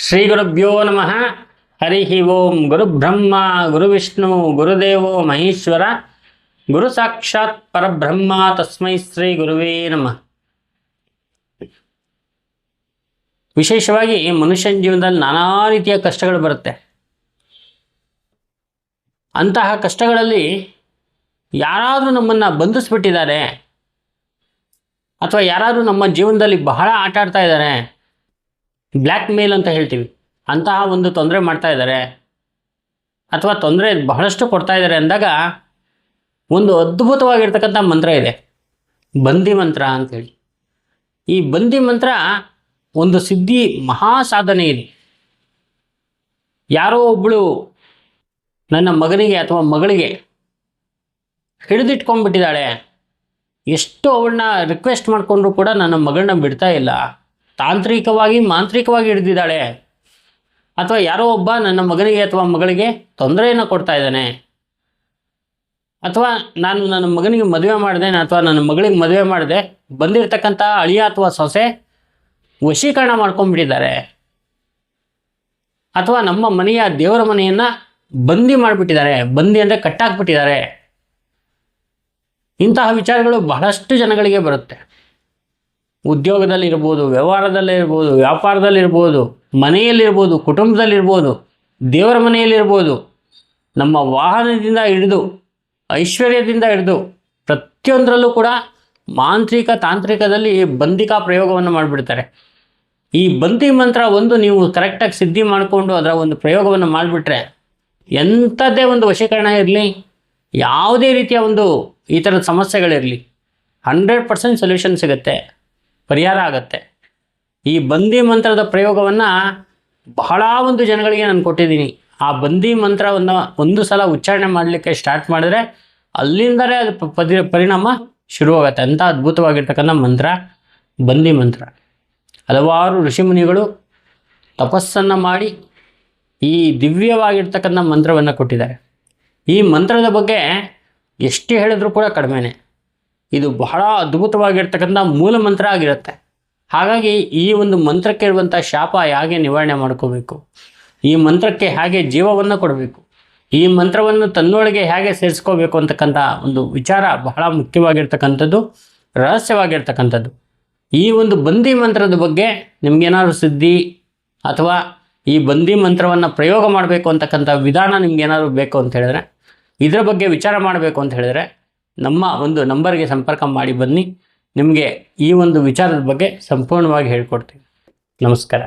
ಶ್ರೀ ಗುರುಭ್ಯೋ ನಮಃ. ಹರಿ ಓಂ. ಗುರುಬ್ರಹ್ಮ ಗುರುವಿಷ್ಣು ಗುರುದೇವೋ ಮಹೇಶ್ವರ, ಗುರು ಸಾಕ್ಷಾತ್ ಪರಬ್ರಹ್ಮ, ತಸ್ಮೈ ಶ್ರೀ ಗುರುವೇ ನಮಃ. ವಿಶೇಷವಾಗಿ ಮನುಷ್ಯನ ಜೀವನದಲ್ಲಿ ನಾನಾ ರೀತಿಯ ಕಷ್ಟಗಳು ಬರುತ್ತೆ. ಅಂತಹ ಕಷ್ಟಗಳಲ್ಲಿ ಯಾರಾದರೂ ನಮ್ಮನ್ನು ಬಂಧಿಸ್ಬಿಟ್ಟಿದ್ದಾರೆ ಅಥವಾ ಯಾರಾದರೂ ನಮ್ಮ ಜೀವನದಲ್ಲಿ ಬಹಳ ಆಟ ಆಡ್ತಾ ಇದ್ದಾರೆ, ಬ್ಲ್ಯಾಕ್ ಮೇಲ್ ಅಂತ ಹೇಳ್ತೀವಿ, ಅಂತಹ ಒಂದು ತೊಂದರೆ ಮಾಡ್ತಾ ಇದ್ದಾರೆ ಅಥವಾ ತೊಂದರೆ ಬಹಳಷ್ಟು ಕೊಡ್ತಾ ಇದ್ದಾರೆ ಅಂದಾಗ ಒಂದು ಅದ್ಭುತವಾಗಿರ್ತಕ್ಕಂಥ ಮಂತ್ರ ಇದೆ, ಬಂದಿ ಮಂತ್ರ ಅಂಥೇಳಿ. ಈ ಬಂದಿ ಮಂತ್ರ ಒಂದು ಸಿದ್ಧಿ ಮಹಾ ಸಾಧನೆ ಇದೆ. ಯಾರೋ ಒಬ್ಬಳು ನನ್ನ ಮಗನಿಗೆ ಅಥವಾ ಮಗಳಿಗೆ ಹಿಡಿದಿಟ್ಕೊಂಡ್ಬಿಟ್ಟಿದ್ದಾಳೆ, ಎಷ್ಟು ಅವಳನ್ನ ರಿಕ್ವೆಸ್ಟ್ ಮಾಡಿಕೊಂಡ್ರೂ ಕೂಡ ನನ್ನ ಮಗಳನ್ನ ಬಿಡ್ತಾ ಇಲ್ಲ, ತಾಂತ್ರಿಕವಾಗಿ ಮಾಂತ್ರಿಕವಾಗಿ ಹಿಡಿದಿದ್ದಾಳೆ, ಅಥವಾ ಯಾರೋ ಒಬ್ಬ ನನ್ನ ಮಗನಿಗೆ ಅಥವಾ ಮಗಳಿಗೆ ತೊಂದರೆಯನ್ನು ಕೊಡ್ತಾ ಇದ್ದಾನೆ, ಅಥವಾ ನಾನು ನನ್ನ ಮಗನಿಗೆ ಮದುವೆ ಮಾಡಿದೆ ಅಥವಾ ನನ್ನ ಮಗಳಿಗೆ ಮದುವೆ ಮಾಡಿದೆ, ಬಂದಿರತಕ್ಕಂಥ ಅಳಿಯ ಅಥವಾ ಸೊಸೆ ವಶೀಕರಣ ಮಾಡ್ಕೊಂಡ್ಬಿಟ್ಟಿದ್ದಾರೆ, ಅಥವಾ ನಮ್ಮ ಮನೆಯ ದೇವರ ಮನೆಯನ್ನು ಬಂದಿ ಮಾಡಿಬಿಟ್ಟಿದ್ದಾರೆ, ಬಂದಿ ಅಂದರೆ ಕಟ್ಟಾಕ್ಬಿಟ್ಟಿದ್ದಾರೆ. ಇಂತಹ ವಿಚಾರಗಳು ಬಹಳಷ್ಟು ಜನಗಳಿಗೆ ಬರುತ್ತೆ. ಉದ್ಯೋಗದಲ್ಲಿರ್ಬೋದು, ವ್ಯವಹಾರದಲ್ಲಿರ್ಬೋದು, ವ್ಯಾಪಾರದಲ್ಲಿರ್ಬೋದು, ಮನೆಯಲ್ಲಿರ್ಬೋದು, ಕುಟುಂಬದಲ್ಲಿರ್ಬೋದು, ದೇವರ ಮನೆಯಲ್ಲಿರ್ಬೋದು, ನಮ್ಮ ವಾಹನದಿಂದ ಹಿಡಿದು ಐಶ್ವರ್ಯದಿಂದ ಹಿಡಿದು ಪ್ರತಿಯೊಂದರಲ್ಲೂ ಕೂಡ ಮಾಂತ್ರಿಕ ತಾಂತ್ರಿಕದಲ್ಲಿ ಬಂದಿಕಾ ಪ್ರಯೋಗವನ್ನು ಮಾಡಿಬಿಡ್ತಾರೆ. ಈ ಬಂದಿ ಮಂತ್ರ ಒಂದು ನೀವು ಕರೆಕ್ಟಾಗಿ ಸಿದ್ಧಿ ಮಾಡಿಕೊಂಡು ಅದರ ಒಂದು ಪ್ರಯೋಗವನ್ನು ಮಾಡಿಬಿಟ್ರೆ ಎಂಥದ್ದೇ ಒಂದು ವಶೀಕರಣ ಇರಲಿ, ಯಾವುದೇ ರೀತಿಯ ಒಂದು ಈ ಥರದ ಸಮಸ್ಯೆಗಳಿರಲಿ 100% ಸೊಲ್ಯೂಷನ್ ಸಿಗುತ್ತೆ, ಪರಿಹಾರ ಆಗುತ್ತೆ. ಈ ಬಂದಿ ಮಂತ್ರದ ಪ್ರಯೋಗವನ್ನು ಬಹಳ ಒಂದು ಜನಗಳಿಗೆ ನಾನು ಕೊಟ್ಟಿದ್ದೀನಿ. ಆ ಬಂದಿ ಮಂತ್ರವನ್ನು ಒಂದು ಸಲ ಉಚ್ಚಾರಣೆ ಮಾಡಲಿಕ್ಕೆ ಸ್ಟಾರ್ಟ್ ಮಾಡಿದ್ರೆ ಅಲ್ಲಿಂದಲೇ ಅದು ಪರಿಣಾಮ ಶುರುವಾಗುತ್ತೆ. ಅಂಥ ಅದ್ಭುತವಾಗಿರ್ತಕ್ಕಂಥ ಮಂತ್ರ ಬಂದಿ ಮಂತ್ರ. ಹಲವಾರು ಋಷಿಮುನಿಗಳು ತಪಸ್ಸನ್ನು ಮಾಡಿ ಈ ದಿವ್ಯವಾಗಿರ್ತಕ್ಕಂಥ ಮಂತ್ರವನ್ನು ಕೊಟ್ಟಿದ್ದಾರೆ. ಈ ಮಂತ್ರದ ಬಗ್ಗೆ ಎಷ್ಟು ಹೇಳಿದ್ರೂ ಕೂಡ ಕಡಿಮೆನೇ. ಇದು ಬಹಳ ಅದ್ಭುತವಾಗಿರ್ತಕ್ಕಂಥ ಮೂಲ ಮಂತ್ರ ಆಗಿರುತ್ತೆ. ಹಾಗಾಗಿ ಈ ಒಂದು ಮಂತ್ರಕ್ಕೆ ಇರುವಂಥ ಶಾಪ ಹೇಗೆ ನಿವಾರಣೆ ಮಾಡ್ಕೋಬೇಕು, ಈ ಮಂತ್ರಕ್ಕೆ ಹೇಗೆ ಜೀವವನ್ನು ಕೊಡಬೇಕು, ಈ ಮಂತ್ರವನ್ನು ತನ್ನೊಳಗೆ ಹೇಗೆ ಸೇರಿಸ್ಕೋಬೇಕು ಅಂತಕ್ಕಂಥ ಒಂದು ವಿಚಾರ ಬಹಳ ಮುಖ್ಯವಾಗಿರ್ತಕ್ಕಂಥದ್ದು, ರಹಸ್ಯವಾಗಿರ್ತಕ್ಕಂಥದ್ದು. ಈ ಒಂದು ಬಂದಿ ಮಂತ್ರದ ಬಗ್ಗೆ ನಿಮಗೇನಾದ್ರು ಸಿದ್ಧಿ ಅಥವಾ ಈ ಬಂದಿ ಮಂತ್ರವನ್ನು ಪ್ರಯೋಗ ಮಾಡಬೇಕು ಅಂತಕ್ಕಂಥ ವಿಧಾನ ನಿಮಗೇನಾದ್ರು ಬೇಕು ಅಂತ ಹೇಳಿದ್ರೆ, ಇದರ ಬಗ್ಗೆ ವಿಚಾರ ಮಾಡಬೇಕು ಅಂತ ಹೇಳಿದ್ರೆ ನಮ್ಮ ಒಂದು ನಂಬರ್ಗೆ ಸಂಪರ್ಕ ಮಾಡಿ ಬನ್ನಿ. ನಿಮಗೆ ಈ ಒಂದು ವಿಚಾರದ ಬಗ್ಗೆ ಸಂಪೂರ್ಣವಾಗಿ ಹೇಳ್ಕೊಡ್ತೀನಿ. ನಮಸ್ಕಾರ.